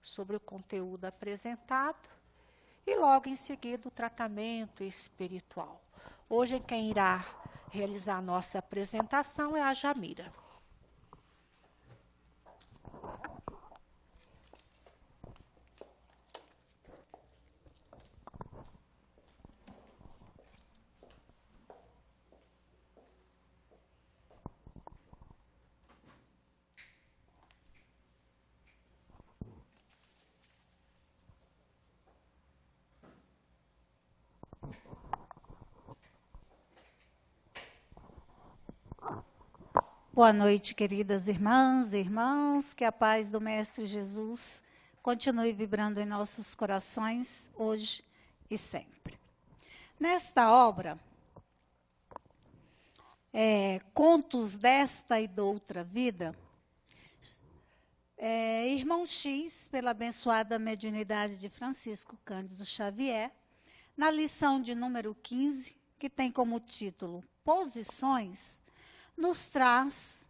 sobre o conteúdo apresentado e logo em seguida o tratamento espiritual. Hoje quem irá realizar a nossa apresentação é a Jamira. Boa noite, queridas irmãs e irmãos, que a paz do Mestre Jesus continue vibrando em nossos corações, hoje e sempre. Nesta obra, Contos desta e doutra vida, Irmão X, pela abençoada mediunidade de Francisco Cândido Xavier, na lição de número 15, que tem como título Posições, nos traz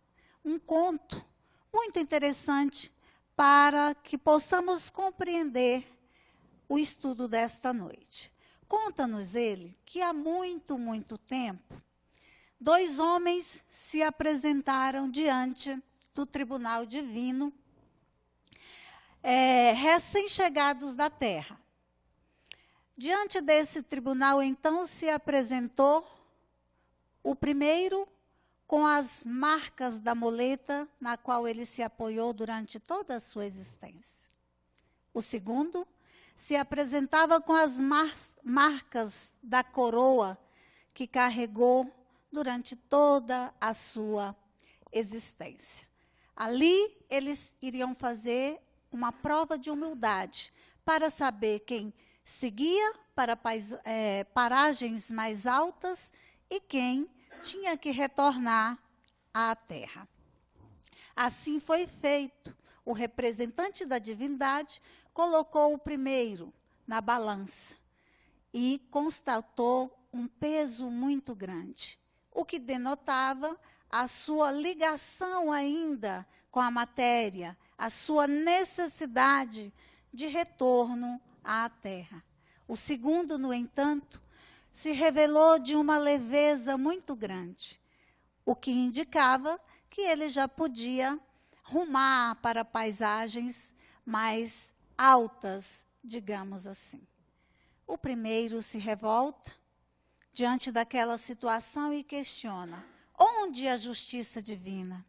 um conto muito interessante para que possamos compreender o estudo desta noite. Conta-nos ele que há muito, muito tempo, 2 homens se apresentaram diante do tribunal divino, recém-chegados da terra. Diante desse tribunal, então, se apresentou o primeiro com as marcas da muleta na qual ele se apoiou durante toda a sua existência. O segundo se apresentava com as marcas da coroa que carregou durante toda a sua existência. Ali, eles iriam fazer uma prova de humildade para saber quem seguia para paragens mais altas e quem tinha que retornar à terra. Assim foi feito. O representante da divindade colocou o primeiro na balança e constatou um peso muito grande, o que denotava a sua ligação ainda com a matéria, a sua necessidade de retorno à terra. O segundo, no entanto, se revelou de uma leveza muito grande, o que indicava que ele já podia rumar para paisagens mais altas, digamos assim. O primeiro se revolta diante daquela situação e questiona: onde a justiça divina?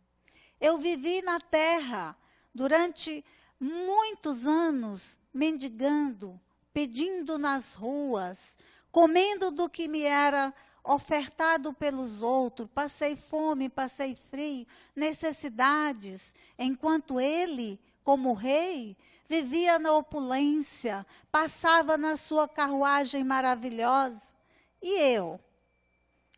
Eu vivi na terra durante muitos anos, mendigando, pedindo nas ruas, comendo do que me era ofertado pelos outros, passei fome, passei frio, necessidades, enquanto ele, como rei, vivia na opulência, passava na sua carruagem maravilhosa. E eu?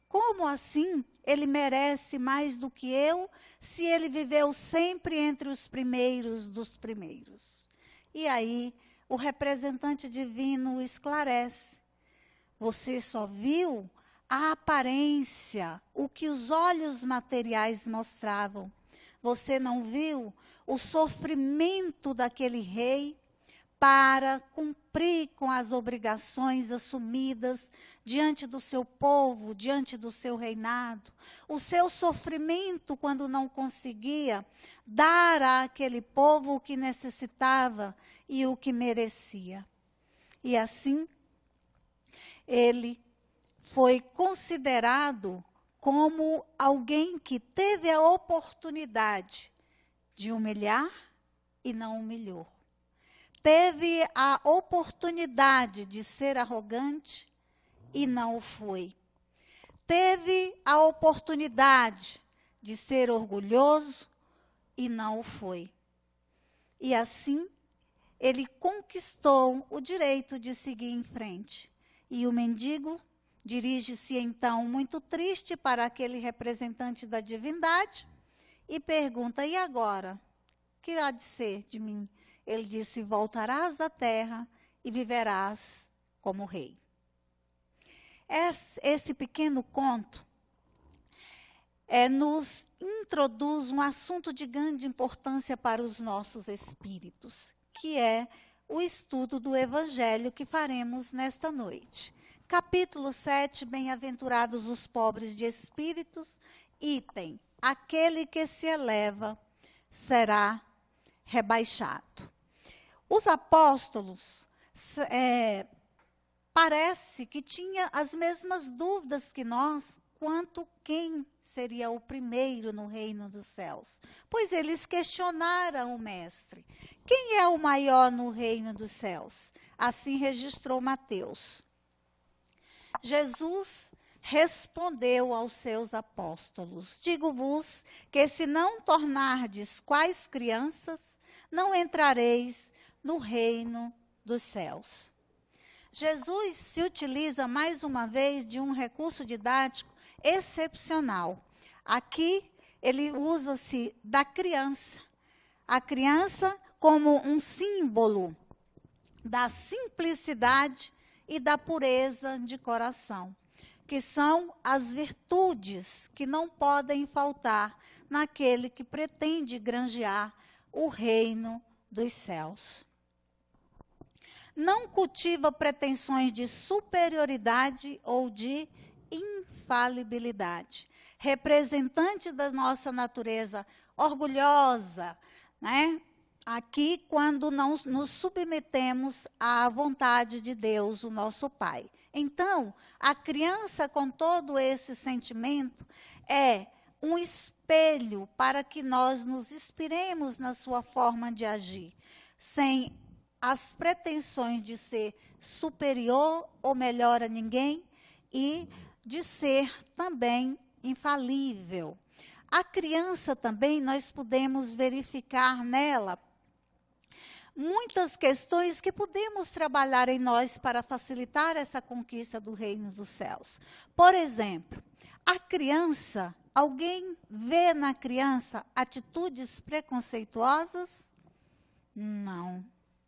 Como assim ele merece mais do que eu, se ele viveu sempre entre os primeiros dos primeiros? E aí, o representante divino esclarece: você só viu a aparência, o que os olhos materiais mostravam. Você não viu o sofrimento daquele rei para cumprir com as obrigações assumidas diante do seu povo, diante do seu reinado. O seu sofrimento quando não conseguia dar àquele povo o que necessitava e o que merecia. E assim, ele foi considerado como alguém que teve a oportunidade de humilhar e não humilhou. Teve a oportunidade de ser arrogante e não o foi. Teve a oportunidade de ser orgulhoso e não o foi. E assim, ele conquistou o direito de seguir em frente. E o mendigo dirige-se então muito triste para aquele representante da divindade e pergunta: e agora? O que há de ser de mim? Ele disse: voltarás à terra e viverás como rei. Esse pequeno conto nos introduz um assunto de grande importância para os nossos espíritos, que é o estudo do Evangelho que faremos nesta noite. Capítulo 7, Bem-aventurados os pobres de espíritos, item, aquele que se eleva será rebaixado. Os apóstolos, parece que tinham as mesmas dúvidas que nós, quanto quem seria o primeiro no reino dos céus. Pois eles questionaram o mestre. Quem é o maior no reino dos céus? Assim registrou Mateus. Jesus respondeu aos seus apóstolos: digo-vos que se não tornardes quais crianças, não entrareis no reino dos céus. Jesus se utiliza mais uma vez de um recurso didático excepcional. Aqui ele usa-se da criança. A criança como um símbolo da simplicidade e da pureza de coração, que são as virtudes que não podem faltar naquele que pretende granjear o reino dos céus. Não cultiva pretensões de superioridade ou de infalibilidade. Representante da nossa natureza orgulhosa, né? Aqui, quando não nos submetemos à vontade de Deus, o nosso Pai. Então, a criança com todo esse sentimento é um espelho para que nós nos inspiremos na sua forma de agir, sem as pretensões de ser superior ou melhor a ninguém e de ser também infalível. A criança também, nós podemos verificar nela muitas questões que podemos trabalhar em nós para facilitar essa conquista do reino dos céus. Por exemplo, a criança, alguém vê na criança atitudes preconceituosas? Não,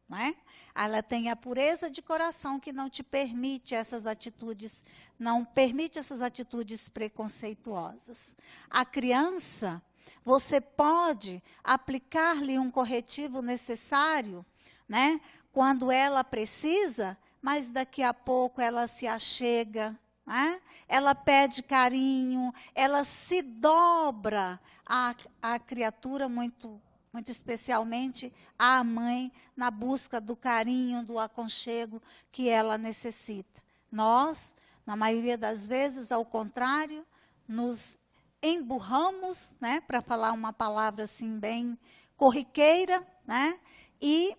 não é? Ela tem a pureza de coração que não te permite essas atitudes, não permite essas atitudes preconceituosas. A criança, você pode aplicar-lhe um corretivo necessário, né, quando ela precisa, mas daqui a pouco ela se achega, né? Ela pede carinho, ela se dobra à criatura, muito especialmente à mãe, na busca do carinho, do aconchego que ela necessita. Nós, na maioria das vezes, ao contrário, nos emburramos, né, para falar uma palavra assim bem corriqueira, né, e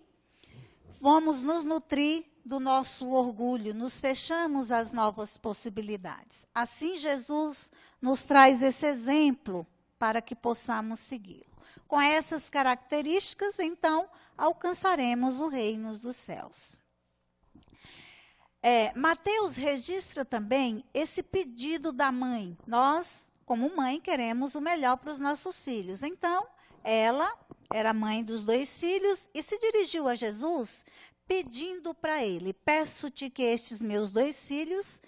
vamos nos nutrir do nosso orgulho, nos fechamos às novas possibilidades. Assim, Jesus nos traz esse exemplo para que possamos segui-lo. Com essas características, então, alcançaremos o reino dos céus. Mateus registra também esse pedido da mãe. Nós, como mãe, queremos o melhor para os nossos filhos. Então, ela era mãe dos 2 filhos e se dirigiu a Jesus pedindo para ele: peço-te que estes meus 2 filhos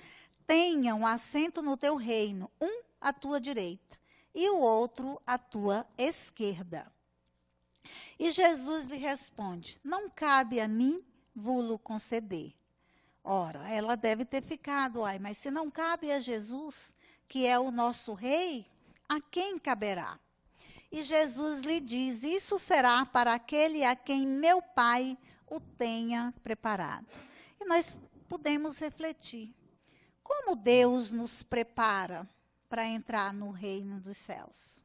tenham assento no teu reino, um à tua direita e o outro à tua esquerda. E Jesus lhe responde: não cabe a mim vô-lo conceder. Ora, ela deve ter ficado, mas se não cabe a Jesus, que é o nosso rei, a quem caberá? E Jesus lhe diz: isso será para aquele a quem meu Pai o tenha preparado. E nós podemos refletir: como Deus nos prepara para entrar no reino dos céus?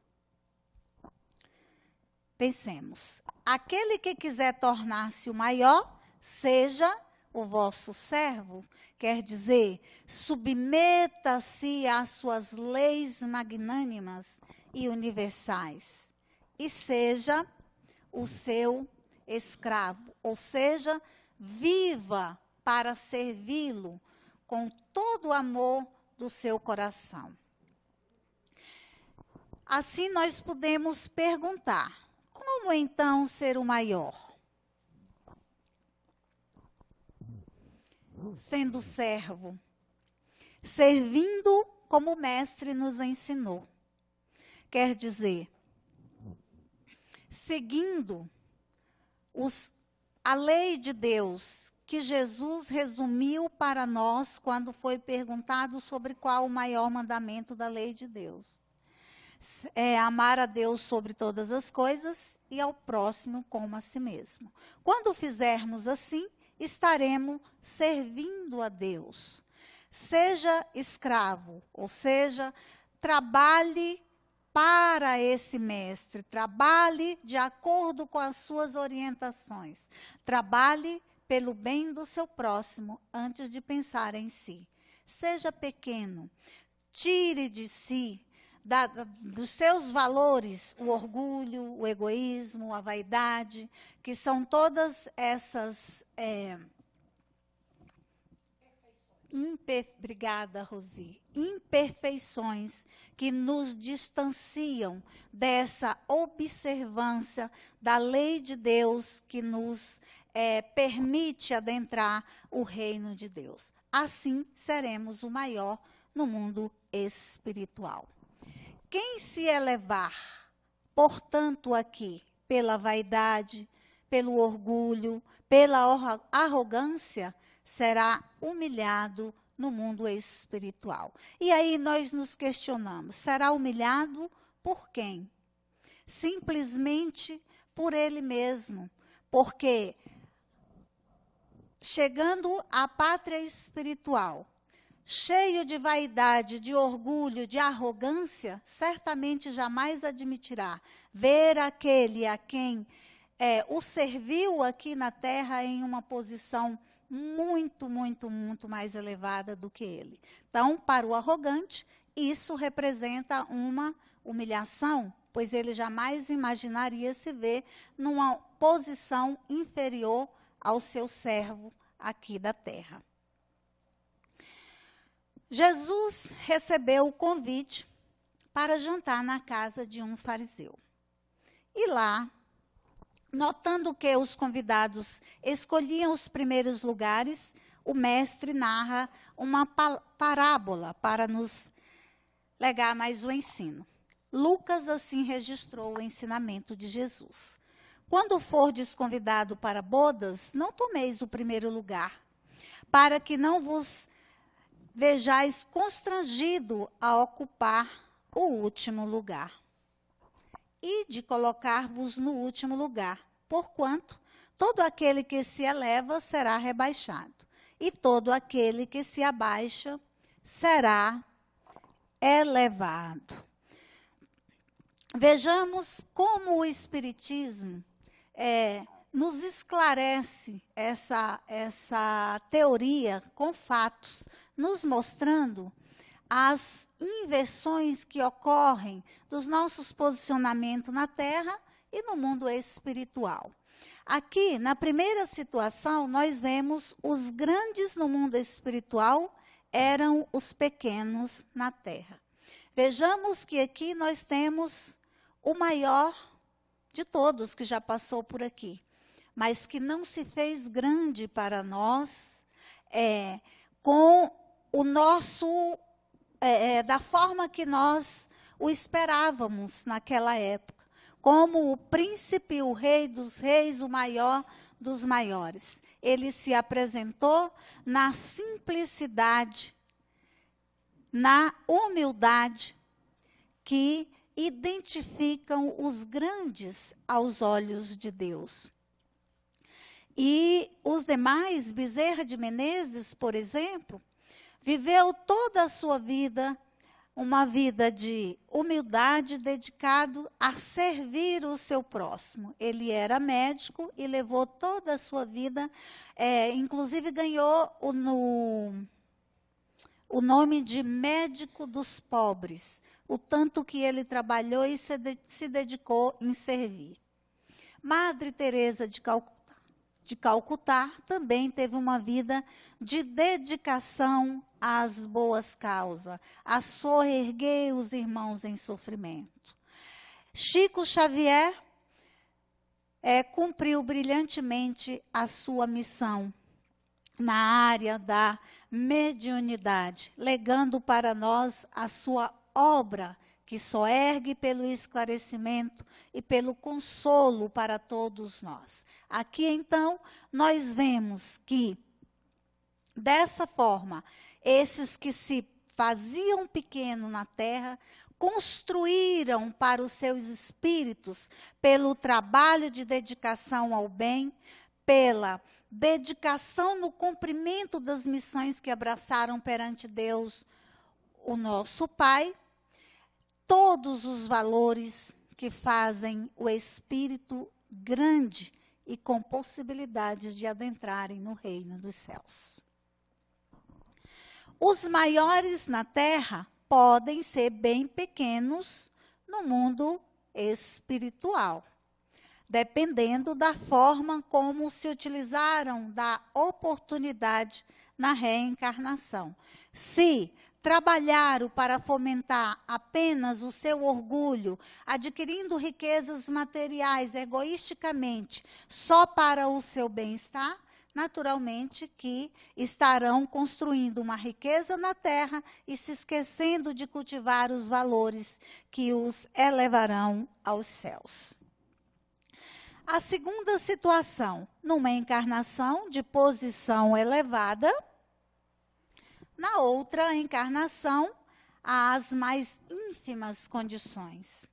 Pensemos: aquele que quiser tornar-se o maior, seja o vosso servo, quer dizer, submeta-se às suas leis magnânimas e universais, e seja o seu escravo, ou seja, viva para servi-lo com todo o amor do seu coração. Assim nós podemos perguntar: como então ser o maior? Sendo servo, servindo como o mestre nos ensinou. Quer dizer, seguindo a lei de Deus, que Jesus resumiu para nós quando foi perguntado sobre qual o maior mandamento da lei de Deus. É amar a Deus sobre todas as coisas e ao próximo como a si mesmo. Quando fizermos assim, estaremos servindo a Deus. Seja escravo, ou seja, trabalhe para esse mestre, trabalhe de acordo com as suas orientações, trabalhe pelo bem do seu próximo antes de pensar em si. Seja pequeno, tire de si, dos seus valores, o orgulho, o egoísmo, a vaidade, que são todas essas... Obrigada, Rosi. Imperfeições que nos distanciam dessa observância da lei de Deus que nos permite adentrar o reino de Deus. Assim, seremos o maior no mundo espiritual. Quem se elevar, portanto, aqui, pela vaidade, pelo orgulho, pela arrogância, será humilhado no mundo espiritual. E aí nós nos questionamos, será humilhado por quem? Simplesmente por ele mesmo, porque chegando à pátria espiritual, cheio de vaidade, de orgulho, de arrogância, certamente jamais admitirá ver aquele a quem o serviu aqui na terra em uma posição muito, muito, muito mais elevada do que ele. Então, para o arrogante, isso representa uma humilhação, pois ele jamais imaginaria se ver numa posição inferior ao seu servo aqui da terra. Jesus recebeu o convite para jantar na casa de um fariseu. E lá, notando que os convidados escolhiam os primeiros lugares, o mestre narra uma parábola para nos legar mais o ensino. Lucas assim registrou o ensinamento de Jesus. Quando fordes convidado para bodas, não tomeis o primeiro lugar, para que não vos vejais constrangido a ocupar o último lugar. E de colocar-vos no último lugar, porquanto todo aquele que se eleva será rebaixado, e todo aquele que se abaixa será elevado. Vejamos como o Espiritismo nos esclarece essa teoria com fatos, nos mostrando as inversões que ocorrem dos nossos posicionamentos na Terra e no mundo espiritual. Aqui, na primeira situação, nós vemos os grandes no mundo espiritual eram os pequenos na Terra. Vejamos que aqui nós temos o maior de todos que já passou por aqui, mas que não se fez grande para nós com o nosso, da forma que nós o esperávamos naquela época, como o príncipe, o rei dos reis, o maior dos maiores. Ele se apresentou na simplicidade, na humildade, que identificam os grandes aos olhos de Deus. E os demais, Bezerra de Menezes, por exemplo, viveu toda a sua vida, uma vida de humildade, dedicado a servir o seu próximo. Ele era médico e levou toda a sua vida, inclusive ganhou o nome de médico dos pobres, o tanto que ele trabalhou e se dedicou em servir. Madre Teresa de Calcutá também teve uma vida de dedicação às boas causas, a soerguer os irmãos em sofrimento. Chico Xavier cumpriu brilhantemente a sua missão na área da mediunidade, legando para nós a sua obra, que só ergue pelo esclarecimento e pelo consolo para todos nós. Aqui, então, nós vemos que, dessa forma, esses que se faziam pequeno na terra, construíram para os seus espíritos, pelo trabalho de dedicação ao bem, pela dedicação no cumprimento das missões que abraçaram perante Deus, o nosso Pai, todos os valores que fazem o espírito grande e com possibilidades de adentrarem no reino dos céus. Os maiores na terra podem ser bem pequenos no mundo espiritual, dependendo da forma como se utilizaram da oportunidade na reencarnação. Se trabalharam para fomentar apenas o seu orgulho, adquirindo riquezas materiais egoisticamente só para o seu bem-estar, naturalmente que estarão construindo uma riqueza na terra e se esquecendo de cultivar os valores que os elevarão aos céus. A segunda situação, numa encarnação de posição elevada, na outra encarnação, às mais ínfimas condições.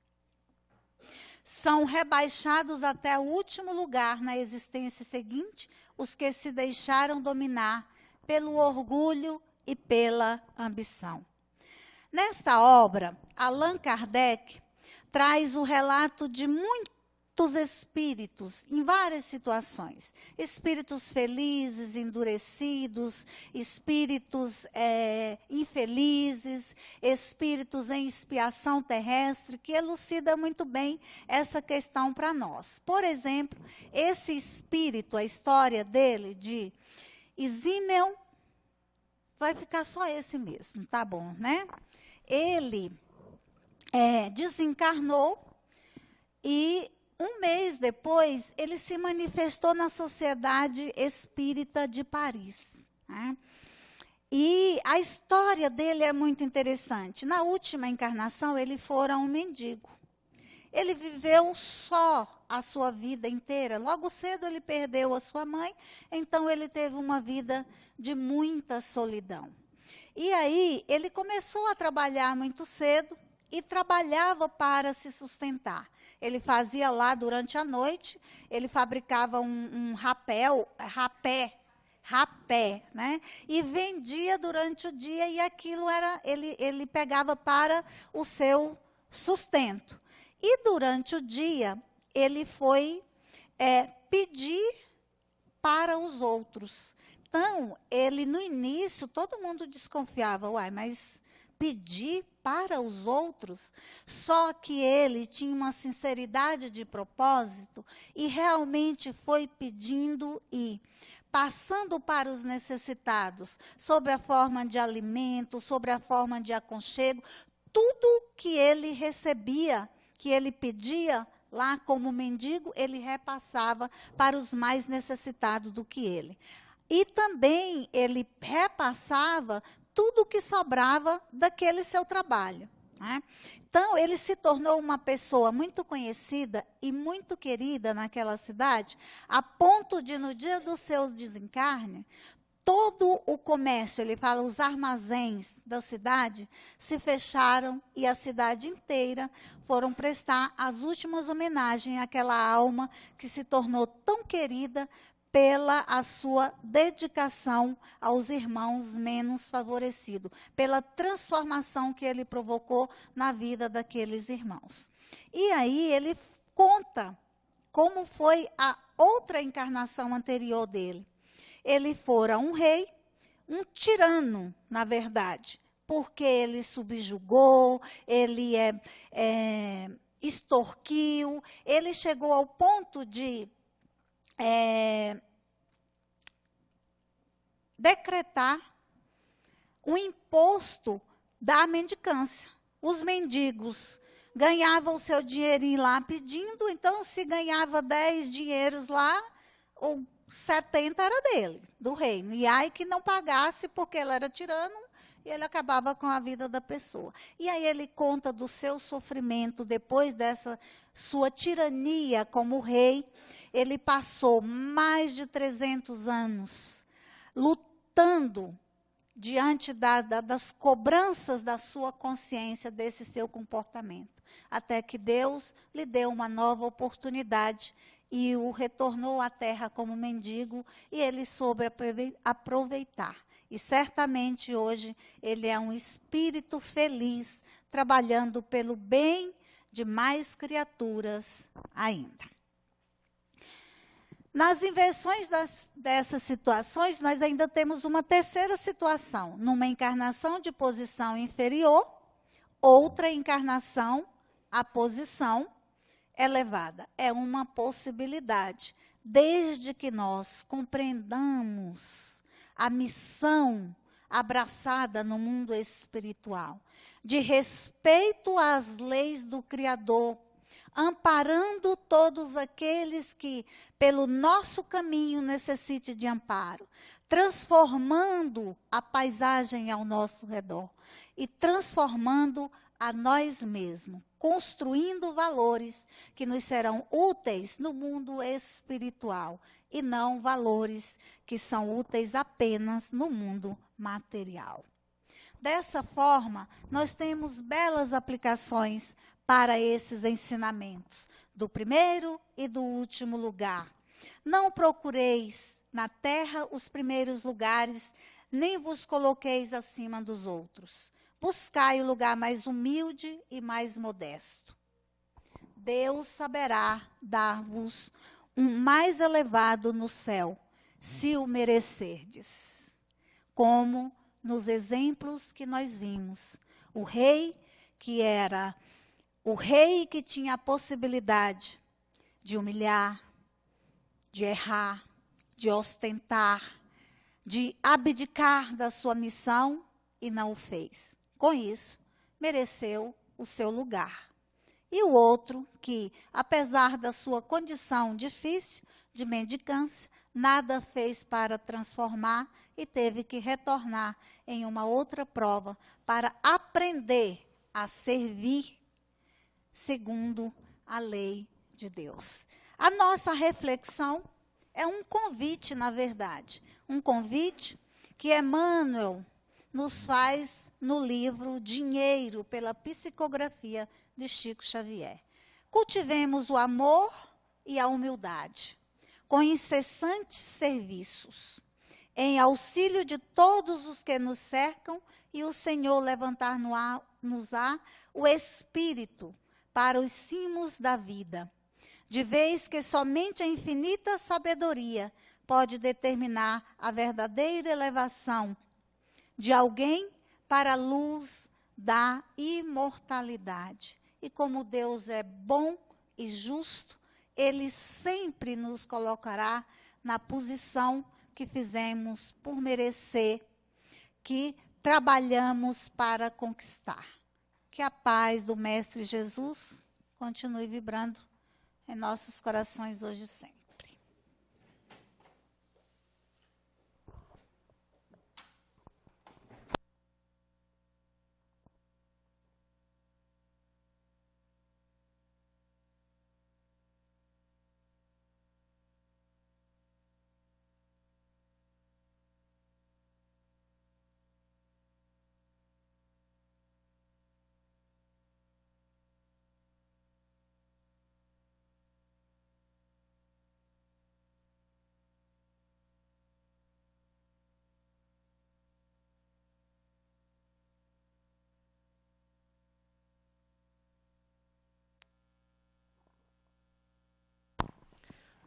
São rebaixados até o último lugar na existência seguinte os que se deixaram dominar pelo orgulho e pela ambição. Nesta obra, Allan Kardec traz o relato de muitos espíritos em várias situações. Espíritos felizes, endurecidos, espíritos infelizes, espíritos em expiação terrestre, que elucida muito bem essa questão para nós. Por exemplo, esse espírito, a história dele, de Isímel, vai ficar só esse mesmo, tá bom, né? Ele desencarnou e um mês depois, ele se manifestou na Sociedade Espírita de Paris. Né? E a história dele é muito interessante. Na última encarnação, ele fora um mendigo. Ele viveu só a sua vida inteira. Logo cedo, ele perdeu a sua mãe, então ele teve uma vida de muita solidão. E aí, ele começou a trabalhar muito cedo e trabalhava para se sustentar. Ele fazia lá durante a noite, ele fabricava um rapé, né? E vendia durante o dia e aquilo ele pegava para o seu sustento. E durante o dia, ele foi pedir para os outros. Então, ele no início, todo mundo desconfiava, mas pedir para os outros, só que ele tinha uma sinceridade de propósito e realmente foi pedindo e passando para os necessitados, sob a forma de alimento, sob a forma de aconchego, tudo que ele recebia, que ele pedia lá como mendigo, ele repassava para os mais necessitados do que ele. E também ele repassava tudo que sobrava daquele seu trabalho. Né? Então, ele se tornou uma pessoa muito conhecida e muito querida naquela cidade, a ponto de, no dia dos seus desencarnes, todo o comércio, ele fala, os armazéns da cidade, se fecharam e a cidade inteira foram prestar as últimas homenagens àquela alma que se tornou tão querida pela a sua dedicação aos irmãos menos favorecidos, pela transformação que ele provocou na vida daqueles irmãos. E aí ele conta como foi a outra encarnação anterior dele. Ele fora um rei, um tirano, na verdade, porque ele subjugou, ele extorquiu, ele chegou ao ponto de decretar um imposto da mendicância. Os mendigos ganhavam o seu dinheirinho lá pedindo, então se ganhava 10 dinheiros lá, o 70 era dele, do reino. E aí que não pagasse porque ele era tirano e ele acabava com a vida da pessoa. E aí ele conta do seu sofrimento depois dessa sua tirania como rei. Ele passou mais de 300 anos lutando diante das cobranças da sua consciência, desse seu comportamento, até que Deus lhe deu uma nova oportunidade e o retornou à terra como mendigo, e ele soube aproveitar. E certamente hoje ele é um espírito feliz, trabalhando pelo bem de mais criaturas ainda. Nas inversões dessas situações, nós ainda temos uma terceira situação, numa encarnação de posição inferior, outra encarnação à posição elevada. É uma possibilidade, desde que nós compreendamos a missão abraçada no mundo espiritual, de respeito às leis do Criador, amparando todos aqueles que, pelo nosso caminho, necessitem de amparo, transformando a paisagem ao nosso redor e transformando a nós mesmos, construindo valores que nos serão úteis no mundo espiritual e não valores que são úteis apenas no mundo material. Dessa forma, nós temos belas aplicações para esses ensinamentos, do primeiro e do último lugar. Não procureis na terra os primeiros lugares, nem vos coloqueis acima dos outros. Buscai o lugar mais humilde e mais modesto. Deus saberá dar-vos um mais elevado no céu, se o merecerdes. Como nos exemplos que nós vimos, o rei que tinha a possibilidade de humilhar, de errar, de ostentar, de abdicar da sua missão e não o fez. Com isso, mereceu o seu lugar. E o outro que, apesar da sua condição difícil de mendicância, nada fez para transformar e teve que retornar em uma outra prova para aprender a servir segundo a lei de Deus. A nossa reflexão é um convite, na verdade, um convite que Emmanuel nos faz no livro Dinheiro, pela psicografia de Chico Xavier. Cultivemos o amor e a humildade, com incessantes serviços, em auxílio de todos os que nos cercam, e o Senhor levantar-nos-á o espírito para os cimos da vida, de vez que somente a infinita sabedoria pode determinar a verdadeira elevação de alguém para a luz da imortalidade. E como Deus é bom e justo, Ele sempre nos colocará na posição que fizemos por merecer, que trabalhamos para conquistar. Que a paz do Mestre Jesus continue vibrando em nossos corações hoje e sempre.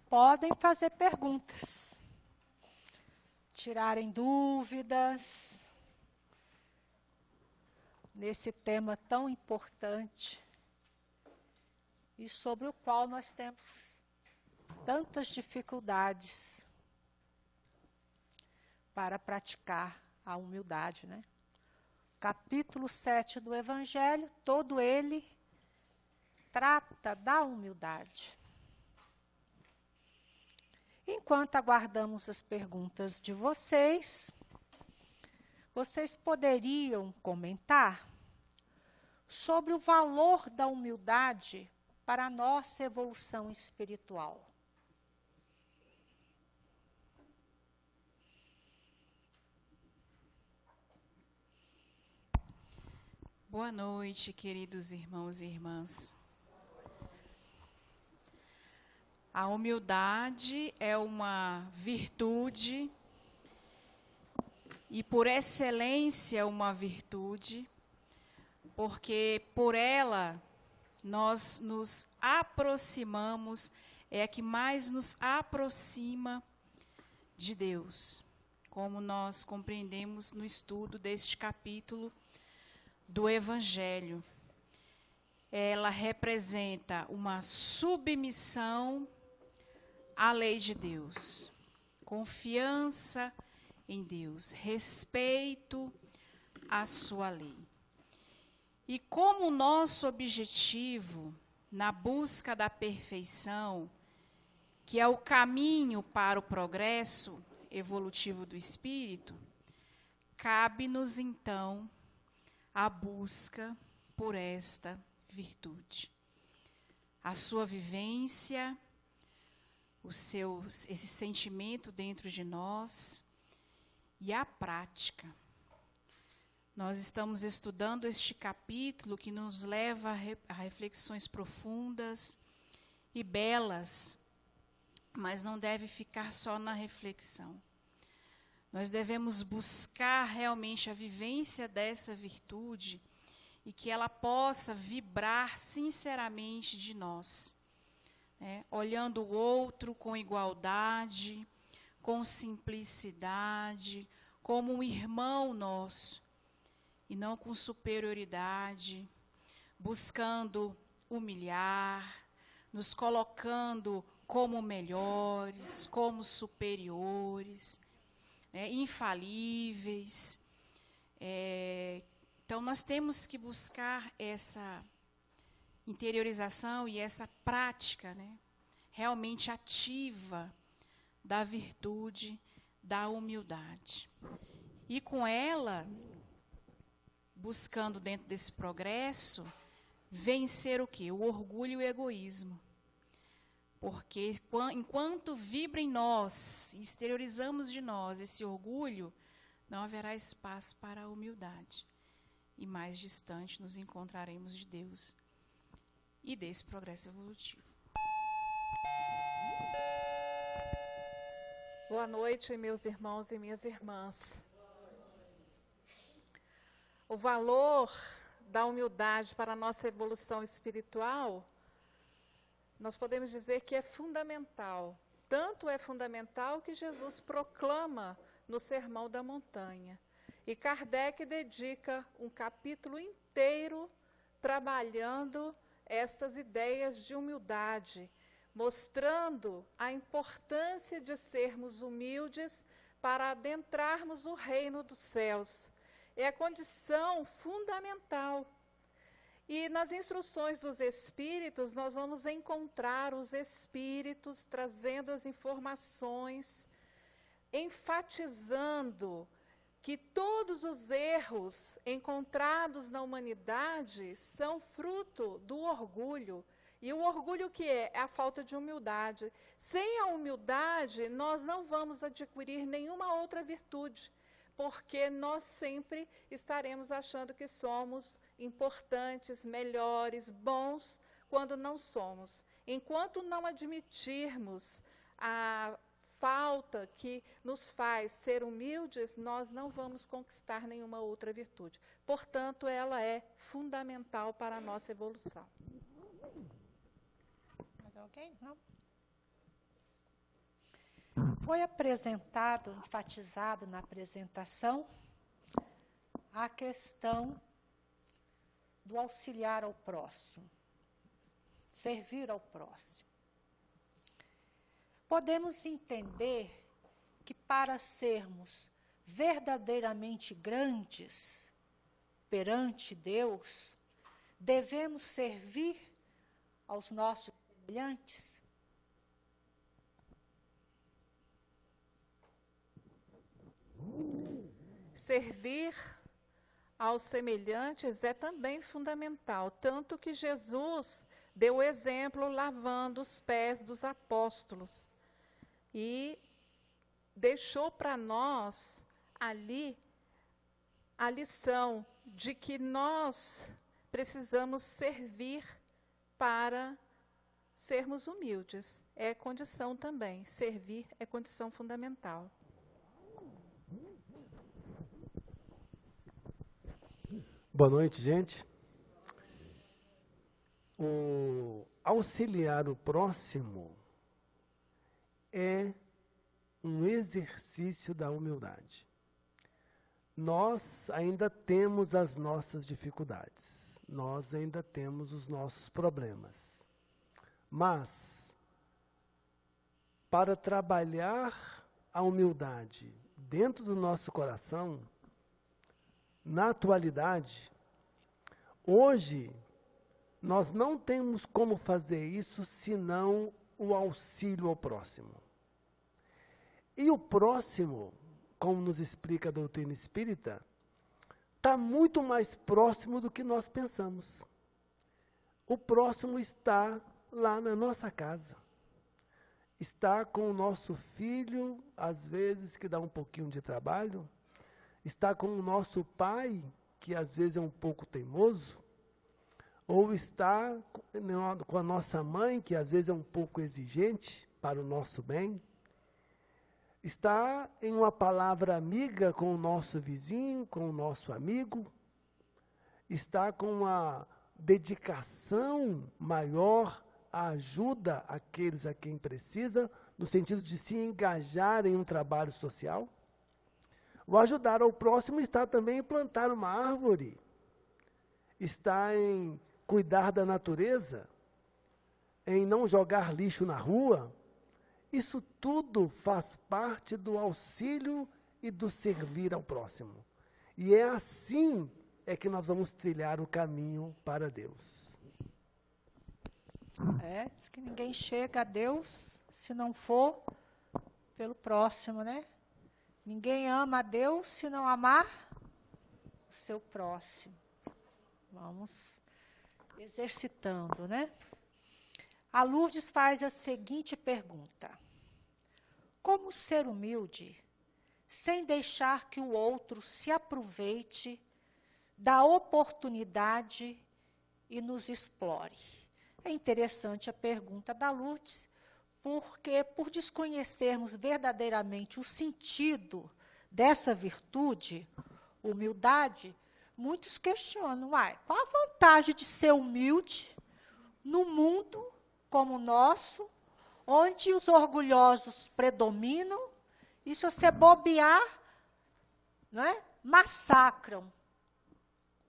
Podem fazer perguntas, tirarem dúvidas nesse tema tão importante e sobre o qual nós temos tantas dificuldades para praticar a humildade, né? Capítulo 7 do Evangelho, todo ele trata da humildade. Enquanto aguardamos as perguntas de vocês, vocês poderiam comentar sobre o valor da humildade para a nossa evolução espiritual? Boa noite, queridos irmãos e irmãs. A humildade é uma virtude e, por excelência, uma virtude, porque por ela nós nos aproximamos, é a que mais nos aproxima de Deus, como nós compreendemos no estudo deste capítulo do Evangelho. Ela representa uma submissão à lei de Deus, confiança em Deus, respeito à sua lei. E como o nosso objetivo na busca da perfeição, que é o caminho para o progresso evolutivo do espírito, cabe-nos então a busca por esta virtude. A sua vivência, esse sentimento dentro de nós e a prática. Nós estamos estudando este capítulo que nos leva a reflexões profundas e belas, mas não deve ficar só na reflexão. Nós devemos buscar realmente a vivência dessa virtude e que ela possa vibrar sinceramente de nós, né? Olhando o outro com igualdade, com simplicidade, como um irmão nosso, e não com superioridade, buscando humilhar, nos colocando como melhores, como superiores, infalíveis. Então, nós temos que buscar essa interiorização e essa prática, né, realmente ativa da virtude da humildade. E com ela, buscando dentro desse progresso, vencer o quê? O orgulho e o egoísmo. Porque enquanto vibra em nós, exteriorizamos de nós esse orgulho, não haverá espaço para a humildade. E mais distante nos encontraremos de Deus e desse progresso evolutivo. Boa noite, meus irmãos e minhas irmãs. O valor da humildade para a nossa evolução espiritual, nós podemos dizer que é fundamental. Tanto é fundamental que Jesus proclama no Sermão da Montanha. E Kardec dedica um capítulo inteiro trabalhando estas ideias de humildade, mostrando a importância de sermos humildes para adentrarmos o reino dos céus. É a condição fundamental. E nas instruções dos Espíritos, nós vamos encontrar os Espíritos trazendo as informações, enfatizando que todos os erros encontrados na humanidade são fruto do orgulho. E o orgulho que é? É a falta de humildade. Sem a humildade, nós não vamos adquirir nenhuma outra virtude, porque nós sempre estaremos achando que somos importantes, melhores, bons, quando não somos. Enquanto não admitirmos a falta que nos faz ser humildes, nós não vamos conquistar nenhuma outra virtude. Portanto, ela é fundamental para a nossa evolução. Mais alguém? Não? Foi apresentado, enfatizado na apresentação, a questão do auxiliar ao próximo, servir ao próximo. Podemos entender que para sermos verdadeiramente grandes perante Deus, devemos servir aos nossos semelhantes? servir aos semelhantes é também fundamental, tanto que Jesus deu o exemplo lavando os pés dos apóstolos e deixou para nós ali a lição de que nós precisamos servir para sermos humildes. É condição também, servir é condição fundamental. Boa noite, gente. O auxiliar o próximo é um exercício da humildade. Nós ainda temos as nossas dificuldades, nós ainda temos os nossos problemas. Mas, para trabalhar a humildade dentro do nosso coração, na atualidade, hoje, nós não temos como fazer isso senão o auxílio ao próximo. E o próximo, como nos explica a doutrina espírita, está muito mais próximo do que nós pensamos. O próximo está lá na nossa casa. Está com o nosso filho, às vezes que dá um pouquinho de trabalho. Está com o nosso pai, que às vezes é um pouco teimoso. Ou está com a nossa mãe, que às vezes é um pouco exigente para o nosso bem. Está em uma palavra amiga com o nosso vizinho, com o nosso amigo. Está com uma dedicação maior à ajuda àqueles a quem precisa, no sentido de se engajar em um trabalho social. O ajudar ao próximo está também em plantar uma árvore, está em cuidar da natureza, em não jogar lixo na rua. Isso tudo faz parte do auxílio e do servir ao próximo. E é assim que nós vamos trilhar o caminho para Deus. Diz que ninguém chega a Deus se não for pelo próximo, né? Ninguém ama a Deus se não amar o seu próximo. Vamos exercitando, né? A Lourdes faz a seguinte pergunta: como ser humilde sem deixar que o outro se aproveite da oportunidade e nos explore? É interessante a pergunta da Lourdes, porque por desconhecermos verdadeiramente o sentido dessa virtude, humildade, muitos questionam, qual a vantagem de ser humilde no mundo como o nosso, onde os orgulhosos predominam, e se você bobear, massacram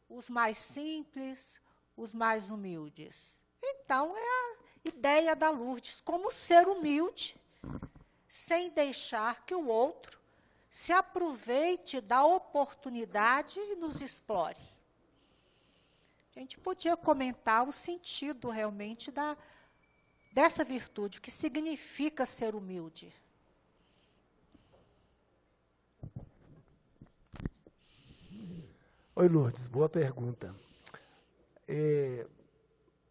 os mais simples, os mais humildes. Então, é a ideia da Lourdes, como ser humilde, sem deixar que o outro se aproveite da oportunidade e nos explore. A gente podia comentar o sentido realmente dessa virtude, o que significa ser humilde. Oi, Lourdes, boa pergunta.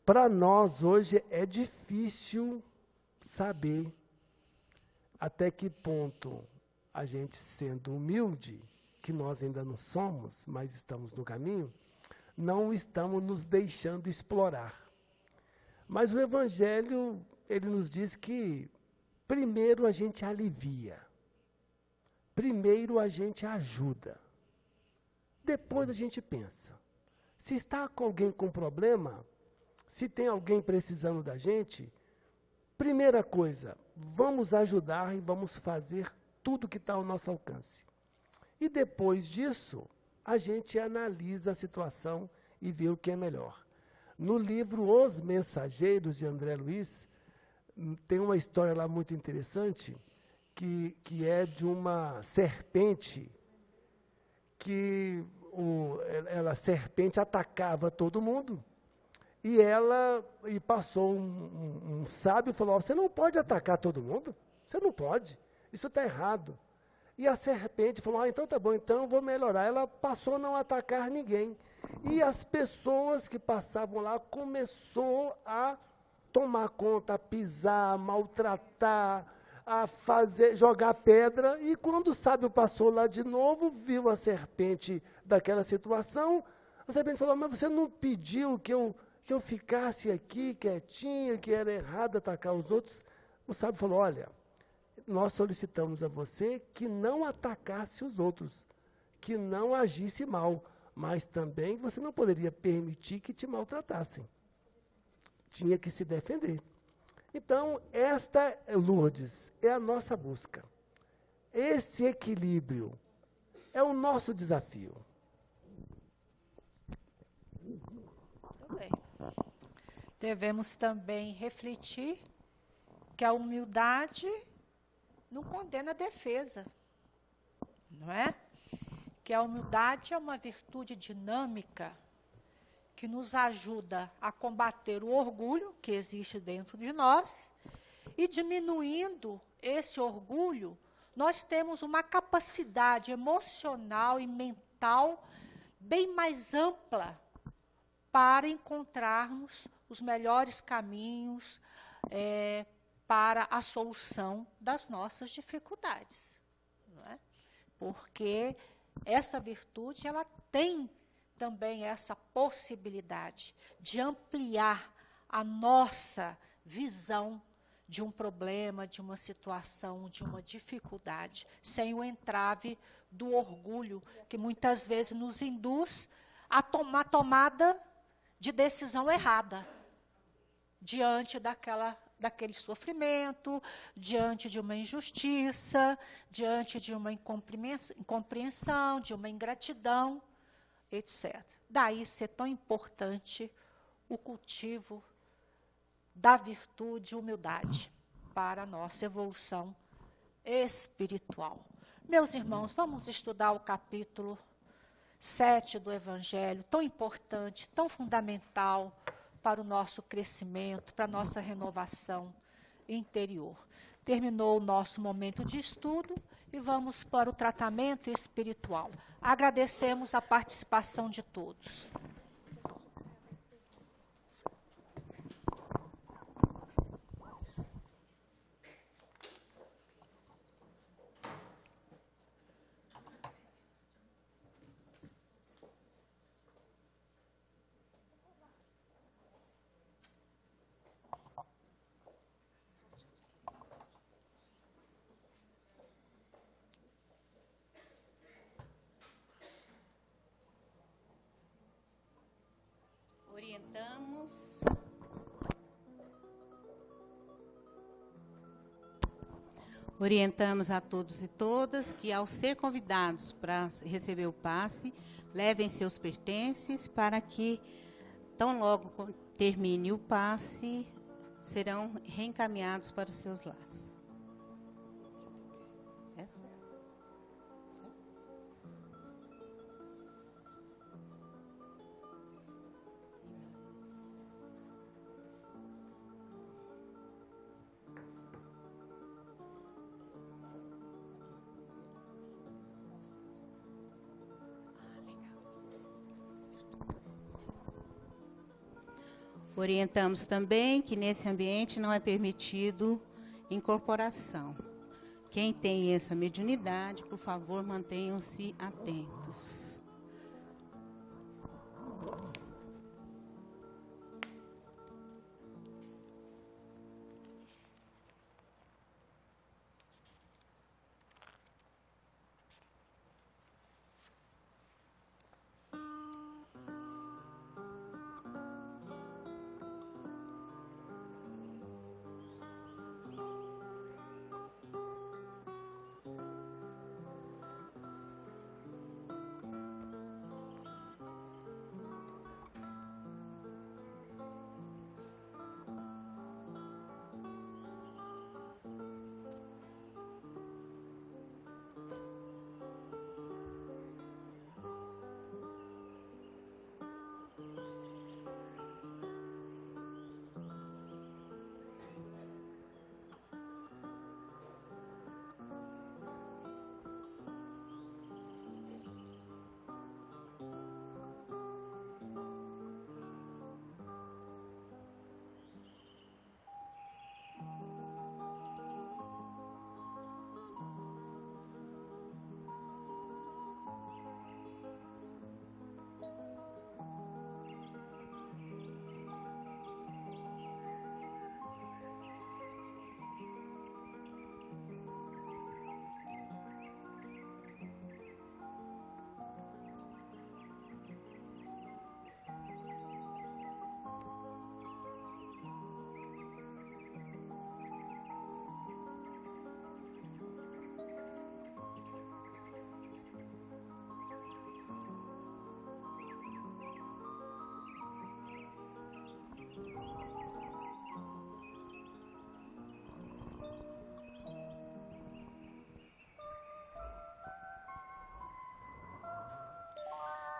Para nós, hoje, é difícil saber até que ponto a gente, sendo humilde, que nós ainda não somos, mas estamos no caminho, não estamos nos deixando explorar. Mas o Evangelho, ele nos diz que primeiro a gente alivia, primeiro a gente ajuda, depois a gente pensa. Se está com alguém com problema, se tem alguém precisando da gente, primeira coisa, vamos ajudar e vamos fazer tudo que está ao nosso alcance. E depois disso, a gente analisa a situação e vê o que é melhor. No livro Os Mensageiros, de André Luiz, tem uma história lá muito interessante, que é de uma serpente, que a serpente atacava todo mundo, e passou um sábio e falou: você não pode atacar todo mundo, você não pode, isso está errado. E a serpente falou, então tá bom, então eu vou melhorar. Ela passou a não atacar ninguém. E as pessoas que passavam lá começou a tomar conta, a pisar, maltratar, a fazer, jogar pedra. E quando o sábio passou lá de novo, viu a serpente daquela situação, a serpente falou, mas você não pediu que eu ficasse aqui quietinha, que era errado atacar os outros? O sábio falou, olha, nós solicitamos a você que não atacasse os outros, que não agisse mal, mas também você não poderia permitir que te maltratassem. Tinha que se defender. Então, esta, Lourdes, é a nossa busca. Esse equilíbrio é o nosso desafio. Muito bem. Devemos também refletir que a humildade não condena a defesa, não é? Que a humildade é uma virtude dinâmica que nos ajuda a combater o orgulho que existe dentro de nós e diminuindo esse orgulho, nós temos uma capacidade emocional e mental bem mais ampla para encontrarmos os melhores caminhos para a solução das nossas dificuldades, não é? Porque essa virtude, ela tem também essa possibilidade de ampliar a nossa visão de um problema, de uma situação, de uma dificuldade, sem o entrave do orgulho, que muitas vezes nos induz a tomar tomada de decisão errada, diante daquele sofrimento, diante de uma injustiça, diante de uma incompreensão, de uma ingratidão, etc. Daí ser tão importante o cultivo da virtude e humildade para a nossa evolução espiritual. Meus irmãos, vamos estudar o capítulo 7 do Evangelho, tão importante, tão fundamental para o nosso crescimento, para a nossa renovação interior. Terminou o nosso momento de estudo e vamos para o tratamento espiritual. Agradecemos a participação de todos. Orientamos a todos e todas que, ao ser convidados para receber o passe, levem seus pertences para que, tão logo termine o passe, serão reencaminhados para os seus lares. Orientamos também que nesse ambiente não é permitido incorporação. Quem tem essa mediunidade, por favor, mantenham-se atentos.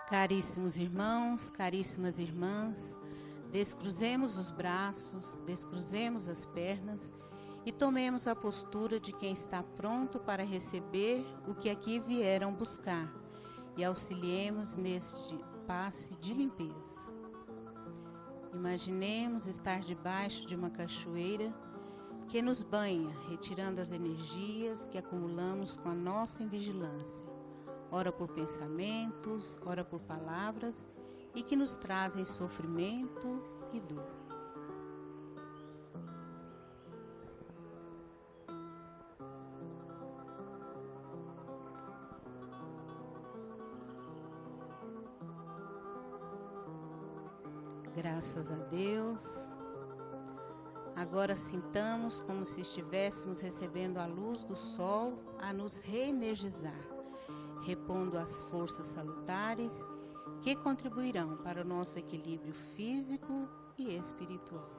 Caríssimos irmãos, caríssimas irmãs, descruzemos os braços, descruzemos as pernas e tomemos a postura de quem está pronto para receber o que aqui vieram buscar e auxiliemos neste passe de limpeza. Imaginemos estar debaixo de uma cachoeira que nos banha, retirando as energias que acumulamos com a nossa invigilância, ora por pensamentos, ora por palavras, e que nos trazem sofrimento e dor. Graças a Deus. Agora sintamos como se estivéssemos recebendo a luz do sol a nos reenergizar, repondo as forças salutares que contribuirão para o nosso equilíbrio físico e espiritual.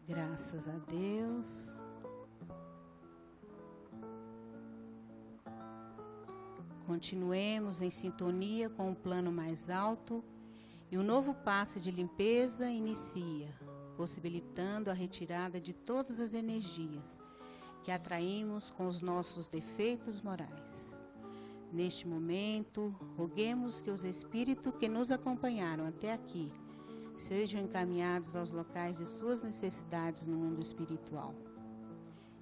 Graças a Deus. Continuemos em sintonia com o plano mais alto e o novo passe de limpeza inicia, possibilitando a retirada de todas as energias que atraímos com os nossos defeitos morais. Neste momento, roguemos que os espíritos que nos acompanharam até aqui sejam encaminhados aos locais de suas necessidades no mundo espiritual.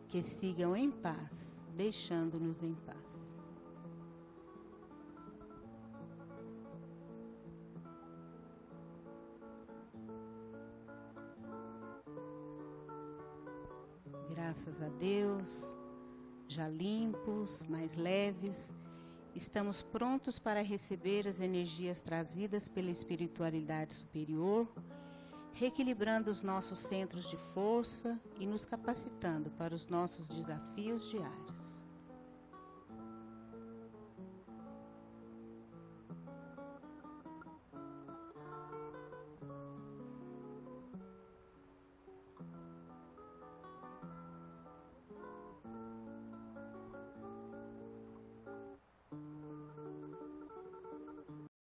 Que sigam em paz, deixando-nos em paz. Graças a Deus, já limpos, mais leves, estamos prontos para receber as energias trazidas pela espiritualidade superior, reequilibrando os nossos centros de força e nos capacitando para os nossos desafios diários.